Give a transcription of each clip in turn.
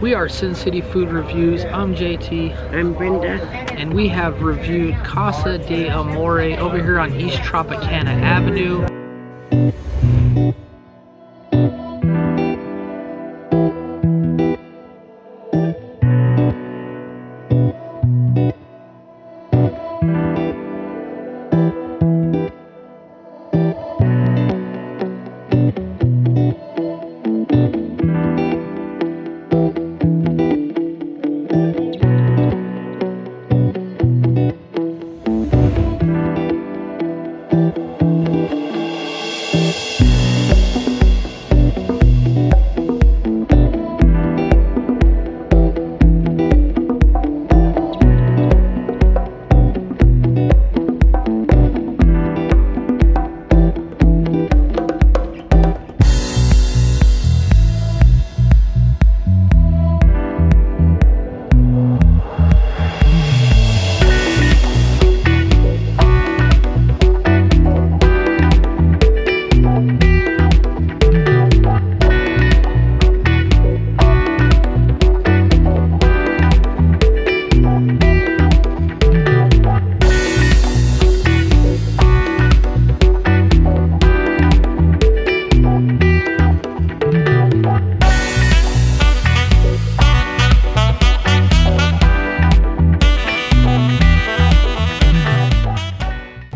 We are Sin City Food Reviews. I'm JT. I'm Brenda. And we have reviewed Casa Di Amore over here on East Tropicana Avenue.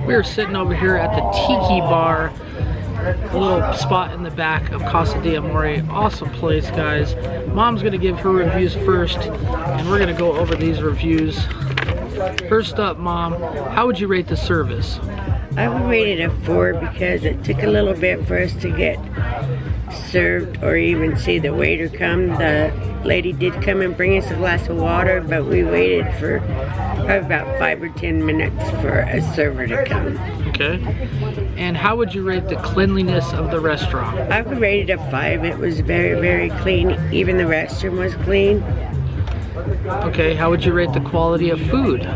We're sitting over here at the Tiki Bar, a little spot in the back of Casa Di Amore. Awesome place, guys. Mom's gonna give her reviews first, and we're gonna go over these reviews. First up, Mom, how would you rate the service? I would rate it a 4 because it took a little bit for us to get served or even see the waiter come. The lady did come and bring us a glass of water, but we waited for probably about 5 or 10 minutes for a server to come. Okay. And how would you rate the cleanliness of the restaurant? I would rate it a 5. It was very, very clean. Even the restroom was clean. Okay, how would you rate the quality of food?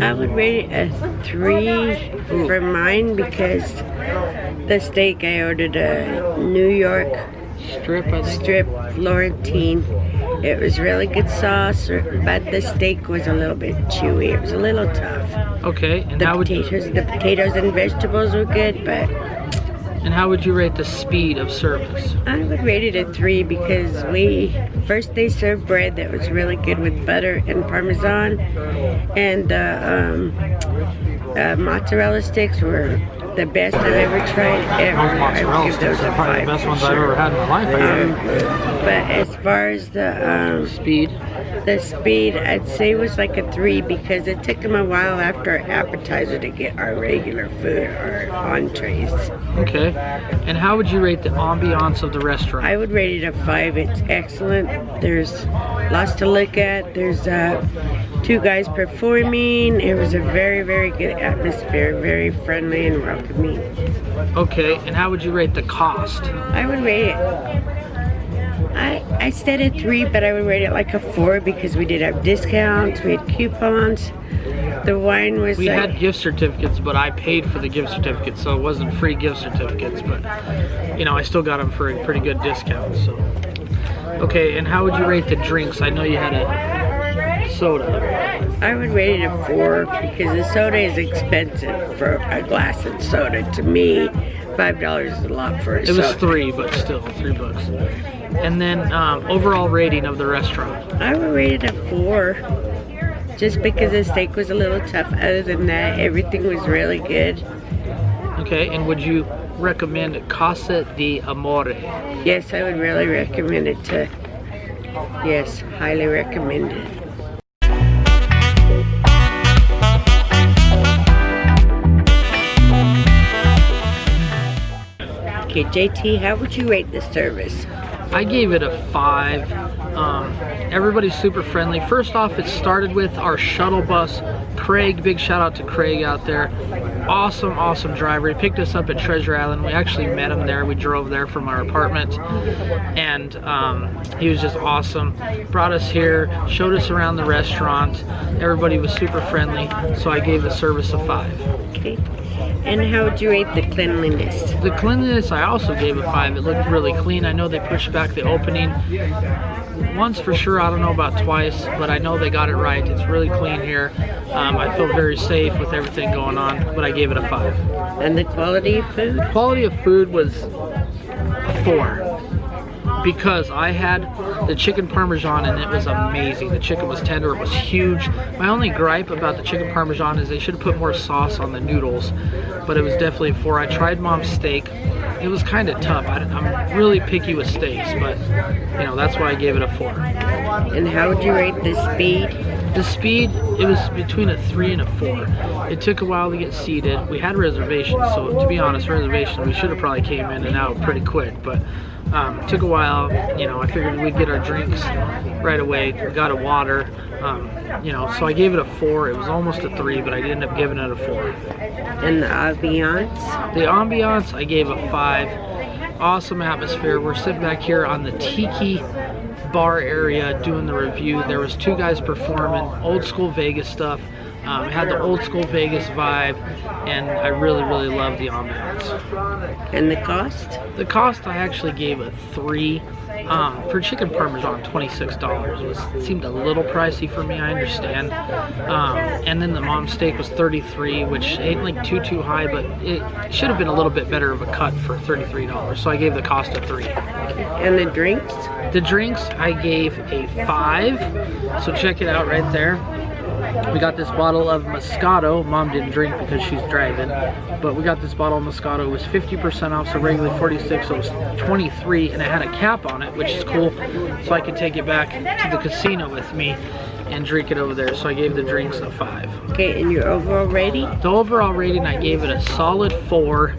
I would rate it a 3 for mine because the steak, I ordered a New York strip Florentine. It was really good sauce, but the steak was a little bit chewy. It was a little tough. Okay, and the potatoes and vegetables were good, but. And how would you rate the speed of service? I would rate it a 3 because first they served bread that was really good with butter and Parmesan, and mozzarella sticks were the best I've ever tried ever. Those mozzarella sticks are probably the best ones I've ever had in my life. But as far as the speed, I'd say was like a 3 because it took them a while after our appetizer to get our regular food, our entrees. Okay. And how would you rate the ambiance of the restaurant? I would rate it a 5. It's excellent. There's lots to look at. There's 2 guys performing. It was a very, very good atmosphere, very friendly and welcoming. Okay, and how would you rate the cost? I would rate it, I said a 3, but I would rate it like a 4 because we did have discounts, we had coupons. The wine was We had gift certificates, but I paid for the gift certificates, so it wasn't free gift certificates, but you know, I still got them for a pretty good discount. So okay, and how would you rate the drinks? I know you had a soda. I would rate it a 4 because the soda is expensive for a glass of soda. To me, $5 is a lot for a soda. It was 3, but still $3. And then overall rating of the restaurant? I would rate it a 4 just because the steak was a little tough. Other than that, everything was really good. Okay, and would you recommend Casa Di Amore? Yes, I would really recommend it to, yes, highly recommend it. Okay, JT, how would you rate the service? I gave it a 5. Everybody's super friendly. First off, it started with our shuttle bus. Craig, big shout out to Craig out there. Awesome driver. He picked us up at Treasure Island. We actually met him there. We drove there from our apartment, and he was just awesome. Brought us here, showed us around the restaurant. Everybody was super friendly, so I gave the service a 5. Okay. And how would you rate the cleanliness? The cleanliness, I also gave a 5. It looked really clean. I know they pushed back the opening, once for sure. I don't know about twice, but I know they got it right. It's really clean here. I feel very safe with everything going on, but I gave it a 5. And the quality of food? Quality of food was a 4. Because I had the chicken parmesan and it was amazing. The chicken was tender, it was huge. My only gripe about the chicken parmesan is they should have put more sauce on the noodles, but it was definitely a 4. I tried Mom's steak. It was kind of tough. I'm really picky with steaks, but you know, that's why I gave it a 4. And how would you rate the speed? The speed, it was between a 3 and a 4. It took a while to get seated. We had reservations, so to be honest, we should have probably came in and out pretty quick, but it took a while. You know, I figured we'd get our drinks right away. We got a water, you know, so I gave it a 4. It was almost a 3, but I ended up giving it a 4. And the ambiance? The ambiance, I gave a 5. Awesome atmosphere. We're sitting back here on the Tiki bar area doing the review. There was 2 guys performing old school Vegas stuff. It had the old school Vegas vibe, and I really loved the ambiance. And the cost? The cost, I actually gave a 3. For chicken parmesan, $26 seemed a little pricey for me. I understand. And then the mom's steak was $33, which ain't like too high, but it should have been a little bit better of a cut for $33. So I gave the cost a 3. And the drinks? The drinks, I gave a 5. So check it out right there. We got this bottle of Moscato. Mom didn't drink because she's driving, but we got this bottle of Moscato. It was 50% off, so regularly 46, so it was 23, and it had a cap on it, which is cool, so I could take it back to the casino with me and drink it over there. So I gave the drinks a 5. Okay, and your overall rating? The overall rating, I gave it a solid 4.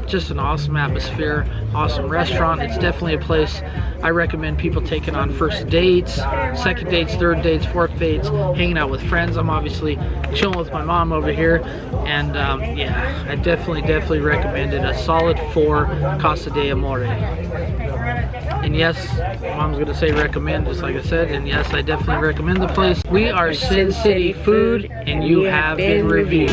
Just an awesome atmosphere, awesome restaurant. It's definitely a place I recommend people taking on first dates, second dates, third dates, fourth dates, hanging out with friends. I'm obviously chilling with my mom over here, and yeah, I definitely recommend it. A solid 4, Casa Di Amore. And yes, Mom's gonna say recommend, just like I said, and yes, I definitely recommend the place. We are Sin City Food, and you have been reviewed.